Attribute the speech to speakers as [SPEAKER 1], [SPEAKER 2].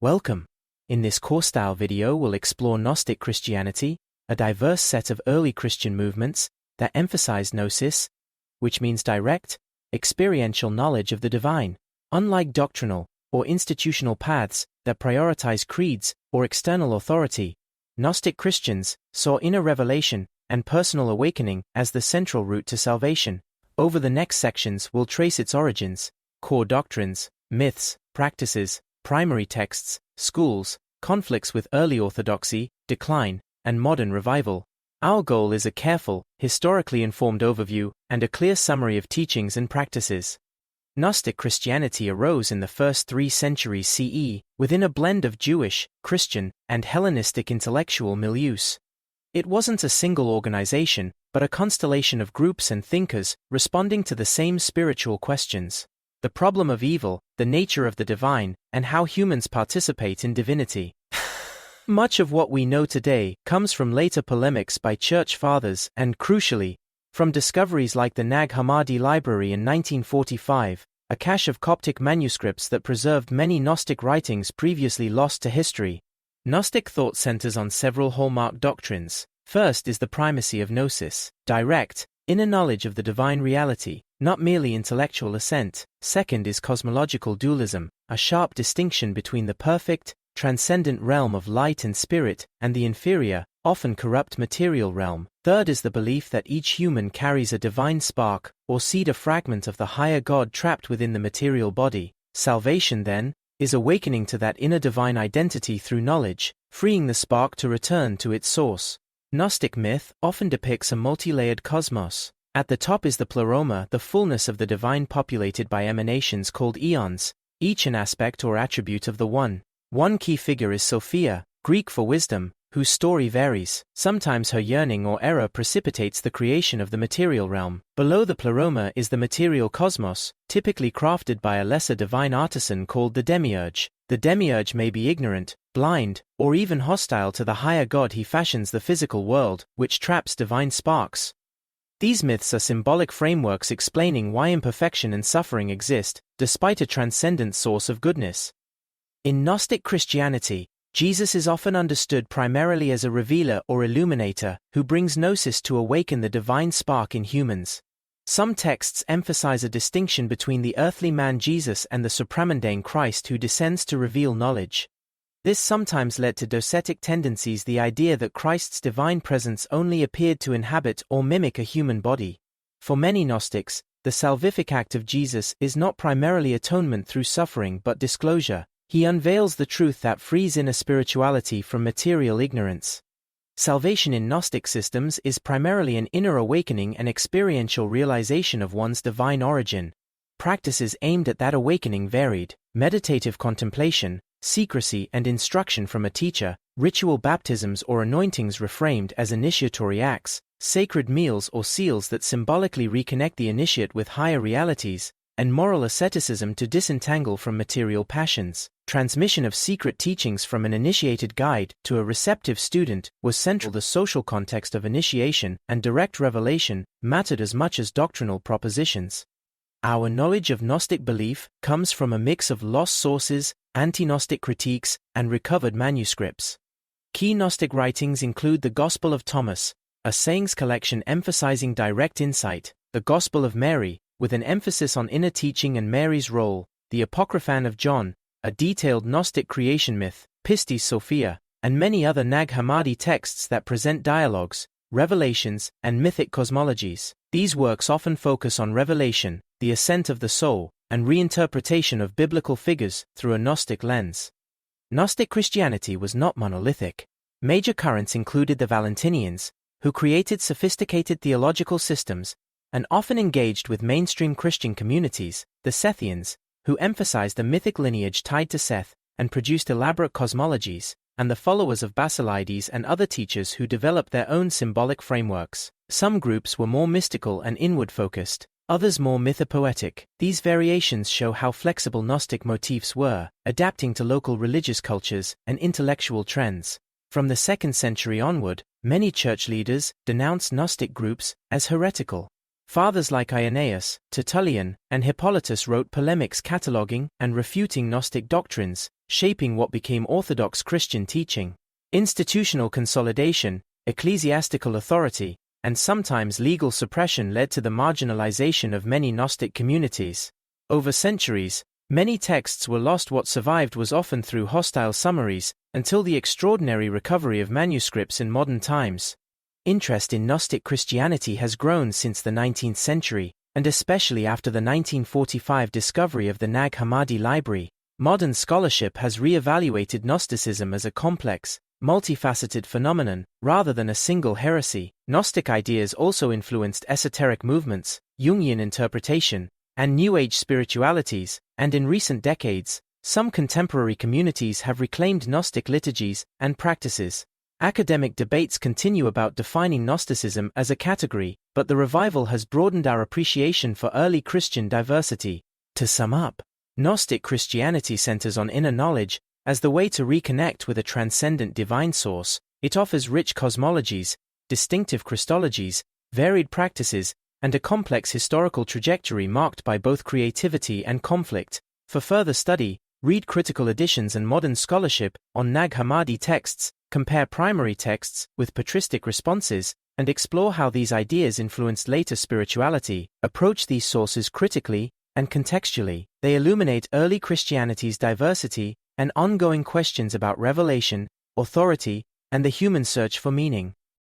[SPEAKER 1] Welcome. In this course-style video we'll explore Gnostic Christianity, a diverse set of early Christian movements that emphasize gnosis, which means direct, experiential knowledge of the divine. Unlike doctrinal or institutional paths that prioritize creeds or external authority, Gnostic Christians saw inner revelation and personal awakening as the central route to salvation. Over the next sections we'll trace its origins, core doctrines, myths, practices, primary texts, schools, conflicts with early orthodoxy, decline, and modern revival. Our goal is a careful, historically informed overview and a clear summary of teachings and practices. Gnostic Christianity arose in the first 3 centuries CE, within a blend of Jewish, Christian, and Hellenistic intellectual milieus. It wasn't a single organization, but a constellation of groups and thinkers responding to the same spiritual questions: the problem of evil, the nature of the divine, and how humans participate in divinity. Much of what we know today comes from later polemics by church fathers and, crucially, from discoveries like the Nag Hammadi Library in 1945, a cache of Coptic manuscripts that preserved many Gnostic writings previously lost to history. Gnostic thought centers on several hallmark doctrines. First is the primacy of gnosis, direct, inner knowledge of the divine reality, not merely intellectual assent. Second is cosmological dualism, a sharp distinction between the perfect, transcendent realm of light and spirit, and the inferior, often corrupt material realm. Third is the belief that each human carries a divine spark, or seed, a fragment of the higher God trapped within the material body. Salvation, then, is awakening to that inner divine identity through knowledge, freeing the spark to return to its source. Gnostic myth often depicts a multi-layered cosmos. At the top is the pleroma, the fullness of the divine populated by emanations called eons, each an aspect or attribute of the One. One key figure is Sophia, Greek for wisdom, whose story varies. Sometimes her yearning or error precipitates the creation of the material realm. Below the pleroma is the material cosmos, typically crafted by a lesser divine artisan called the demiurge. The demiurge may be ignorant, blind, or even hostile to the higher God. He fashions the physical world, which traps divine sparks. These myths are symbolic frameworks explaining why imperfection and suffering exist, despite a transcendent source of goodness. In Gnostic Christianity, Jesus is often understood primarily as a revealer or illuminator who brings gnosis to awaken the divine spark in humans. Some texts emphasize a distinction between the earthly man Jesus and the supramundane Christ who descends to reveal knowledge. This sometimes led to docetic tendencies, the idea that Christ's divine presence only appeared to inhabit or mimic a human body. For many Gnostics, the salvific act of Jesus is not primarily atonement through suffering but disclosure. He unveils the truth that frees inner spirituality from material ignorance. Salvation in Gnostic systems is primarily an inner awakening and experiential realization of one's divine origin. Practices aimed at that awakening varied: meditative contemplation, secrecy and instruction from a teacher, ritual baptisms or anointings reframed as initiatory acts, sacred meals or seals that symbolically reconnect the initiate with higher realities, and moral asceticism to disentangle from material passions. Transmission of secret teachings from an initiated guide to a receptive student was central. The social context of initiation and direct revelation mattered as much as doctrinal propositions. Our knowledge of Gnostic belief comes from a mix of lost sources, anti-Gnostic critiques, and recovered manuscripts. Key Gnostic writings include the Gospel of Thomas, a sayings collection emphasizing direct insight; the Gospel of Mary, with an emphasis on inner teaching and Mary's role; the Apocryphan of John, a detailed Gnostic creation myth; Pistis Sophia, and many other Nag Hammadi texts that present dialogues, revelations, and mythic cosmologies. These works often focus on revelation, the ascent of the soul, and reinterpretation of biblical figures through a Gnostic lens. Gnostic Christianity was not monolithic. Major currents included the Valentinians, who created sophisticated theological systems and often engaged with mainstream Christian communities; the Sethians, who emphasized the mythic lineage tied to Seth and produced elaborate cosmologies; and the followers of Basilides and other teachers who developed their own symbolic frameworks. Some groups were more mystical and inward-focused, others more mythopoetic. These variations show how flexible Gnostic motifs were, adapting to local religious cultures and intellectual trends. From the 2nd century onward, many church leaders denounced Gnostic groups as heretical. Fathers like Irenaeus, Tertullian, and Hippolytus wrote polemics cataloguing and refuting Gnostic doctrines, shaping what became Orthodox Christian teaching. Institutional consolidation, ecclesiastical authority, and sometimes legal suppression led to the marginalization of many Gnostic communities. Over centuries, many texts were lost. What survived was often through hostile summaries, until the extraordinary recovery of manuscripts in modern times. Interest in Gnostic Christianity has grown since the 19th century, and especially after the 1945 discovery of the Nag Hammadi Library. Modern scholarship has re-evaluated Gnosticism as a complex, multifaceted phenomenon, rather than a single heresy. Gnostic ideas also influenced esoteric movements, Jungian interpretation, and New Age spiritualities, and in recent decades, some contemporary communities have reclaimed Gnostic liturgies and practices. Academic debates continue about defining Gnosticism as a category, but the revival has broadened our appreciation for early Christian diversity. To sum up, Gnostic Christianity centers on inner knowledge as the way to reconnect with a transcendent divine source. It offers rich cosmologies, distinctive Christologies, varied practices, and a complex historical trajectory marked by both creativity and conflict. For further study, read critical editions and modern scholarship on Nag Hammadi texts, compare primary texts with patristic responses, and explore how these ideas influenced later spirituality. Approach these sources critically and contextually. They illuminate early Christianity's diversity and ongoing questions about revelation, authority, and the human search for meaning.